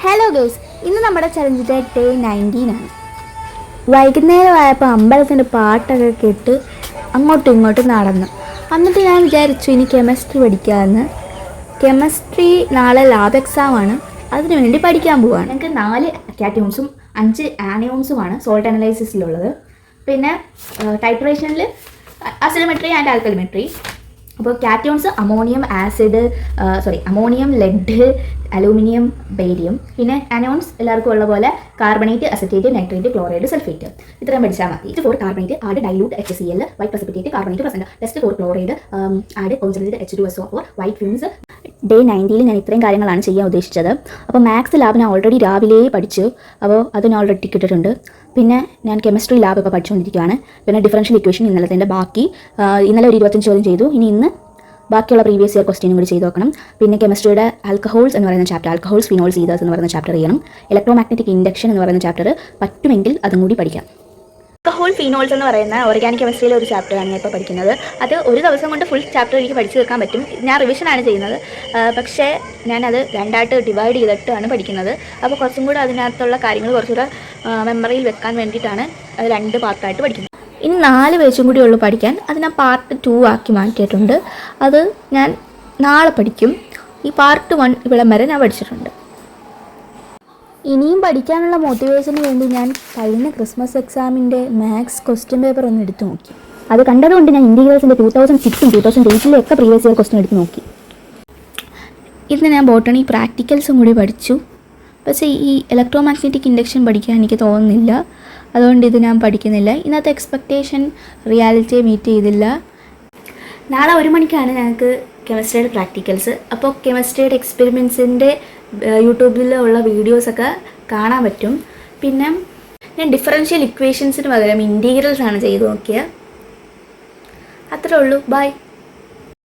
Hello girls, ഇന്ന് നമ്മുടെ ചലഞ്ചിൻ്റെ day 19 ആണ്. വൈകുന്നേരമായപ്പോൾ അമ്പലത്തിൻ്റെ പാട്ടൊക്കെ കേട്ട് അങ്ങോട്ടും ഇങ്ങോട്ടും നടന്നു. എന്നിട്ട് ഞാൻ വിചാരിച്ചു ഇനി കെമിസ്ട്രി പഠിക്കാമെന്ന്. കെമിസ്ട്രി നാളെ ലാബ് എക്സാമാണ്, അതിനു വേണ്ടി പഠിക്കാൻ പോവാണ്. ഞങ്ങൾക്ക് 4 കാറ്റയോൺസും 5 ആനയോൺസുമാണ് സോൾട്ട് അനലൈസിസിലുള്ളത്. പിന്നെ ടൈട്രേഷനിൽ അസിഡോമെട്രി ആൻഡ് ആൽക്കലിമെട്രി. അപ്പോൾ cations ammonium, lead, aluminium, barium. പിന്നെ അനോൺസ് എല്ലാവർക്കും ഉള്ള പോലെ carbonate, acetate, nitrate, chloride, sulphate. ഇത്രയും പഠിച്ചാൽ മതി. For carbonate add dilute HCl, white precipitate carbonate present. Test for chloride add concentrated H2SO4 white fumes. Day 90 ഞാൻ ഇത്രയും കാര്യങ്ങളാണ് ചെയ്യാൻ ഉദ്ദേശിച്ചത്. അപ്പോൾ മാത്സ് ലാബ് ഞാൻ ഓൾറെഡി രാവിലെ പഠിച്ചു, അപ്പോൾ അത് ഞാൻ ഓൾറെഡി കിട്ടിയിട്ടുണ്ട്. പിന്നെ ഞാൻ കെമിസ്ട്രി ലാബ് ഇപ്പോൾ പഠിച്ചുകൊണ്ടിരിക്കുകയാണ്. പിന്നെ ഡിഫറൻഷ്യൽ ഇക്വേഷൻ ഇന്നലത്തെ ബാക്കി, ഇന്നലെ ഒരു 25 ചോദ്യം ചെയ്തു. ഇന്ന് ബാക്കിയുള്ള പ്രീവിയസ് ഇയർ ക്വസ്റ്റ്യനും കൂടി ചെയ്ത് നോക്കണം. പിന്നെ കെമിസ്ട്രിയുടെ ആൽക്കഹോൾസ് എന്ന് പറയുന്ന ചാപ്റ്റർ, ആൽക്കഹോൾസ്, ഫിനോൾസ്, ഈതേഴ്സ് എന്ന് പറയുന്ന ചാപ്റ്റർ ചെയ്യണം. ഇലക്ട്രോമാഗ്നറ്റിക് ഇൻഡക്ഷൻ എന്ന് പറയുന്ന ചാപ്റ്റർ പറ്റുമെങ്കിൽ അതും കൂടി പഠിക്കാം. ആൽക്കഹോൾ, ഫിനോൾസ് എന്ന് പറയുന്ന ഓർഗാനിക് കെമിസ്ട്രിയിലെ ഒരു ചാപ്റ്ററാണ് ഞാൻ ഇപ്പോൾ പഠിക്കുന്നത്. അത് ഒരു ദിവസം കൊണ്ട് ഫുൾ ചാപ്റ്റർ എനിക്ക് പഠിച്ചു തീർക്കാൻ പറ്റും. ഞാൻ റിവിഷനാണ് ചെയ്യുന്നത്, പക്ഷേ ഞാനത് രണ്ടായിട്ട് ഡിവൈഡ് ചെയ്തിട്ടാണ് പഠിക്കുന്നത്. അപ്പോൾ കുറച്ചും കൂടെ അതിനകത്തുള്ള കാര്യങ്ങൾ കുറച്ചുകൂടെ മെമ്മറിയിൽ വെക്കാൻ വേണ്ടിയിട്ടാണ് 2 പാർട്ടായിട്ട് പഠിക്കുന്നത്. ഇനി 4 പേജും കൂടി ഉള്ളൂ പഠിക്കാൻ. അത് ഞാൻ പാർട്ട് 2 ആക്കി മാറ്റിയിട്ടുണ്ട്. അത് ഞാൻ നാളെ പഠിക്കും. ഈ പാർട്ട് 1 ഇവിടെ വരെ ഞാൻ പഠിച്ചിട്ടുണ്ട്. ഇനിയും പഠിക്കാനുള്ള മോട്ടിവേഷന് വേണ്ടി ഞാൻ കഴിഞ്ഞ ക്രിസ്മസ് എക്സാമിൻ്റെ മാത്സ് ക്വസ്റ്റ്യൻ പേപ്പർ ഒന്ന് എടുത്തു നോക്കി. അത് കണ്ടതുകൊണ്ട് ഞാൻ ഇൻറ്റീഗ്രൽസിൻ്റെ 2006 2008 ഒക്കെ പ്രീവിയസ് ഇയർ ക്വസ്റ്റ്യൻ എടുത്ത് നോക്കി. ഇന്ന് ഞാൻ ബോട്ടണി പ്രാക്ടിക്കൽസും കൂടി പഠിച്ചു. പക്ഷേ ഈ ഇലക്ട്രോമാഗ്നറ്റിക് ഇൻഡക്ഷൻ പഠിക്കാൻ എനിക്ക് തോന്നുന്നില്ല, അതുകൊണ്ട് ഇത് ഞാൻ പഠിക്കുന്നില്ല. ഇന്നത്തെ എക്സ്പെക്റ്റേഷൻ റിയാലിറ്റിയെ മീറ്റ് ചെയ്തില്ല. നാളെ 1 മണിക്കാണ് ഞങ്ങൾക്ക് കെമിസ്ട്രിയുടെ പ്രാക്ടിക്കൽസ്. അപ്പോൾ കെമിസ്ട്രിയുടെ എക്സ്പെരിമെൻസിൻ്റെ യൂട്യൂബിലുള്ള വീഡിയോസൊക്കെ കാണാൻ പറ്റും. പിന്നെ ഞാൻ ഡിഫറൻഷ്യൽ ഇക്വേഷൻസിന് പകരം ഇൻറ്റീഗ്രൽസ് ആണ് ചെയ്ത് നോക്കിയത്. അത്രേ ഉള്ളൂ. ബൈ.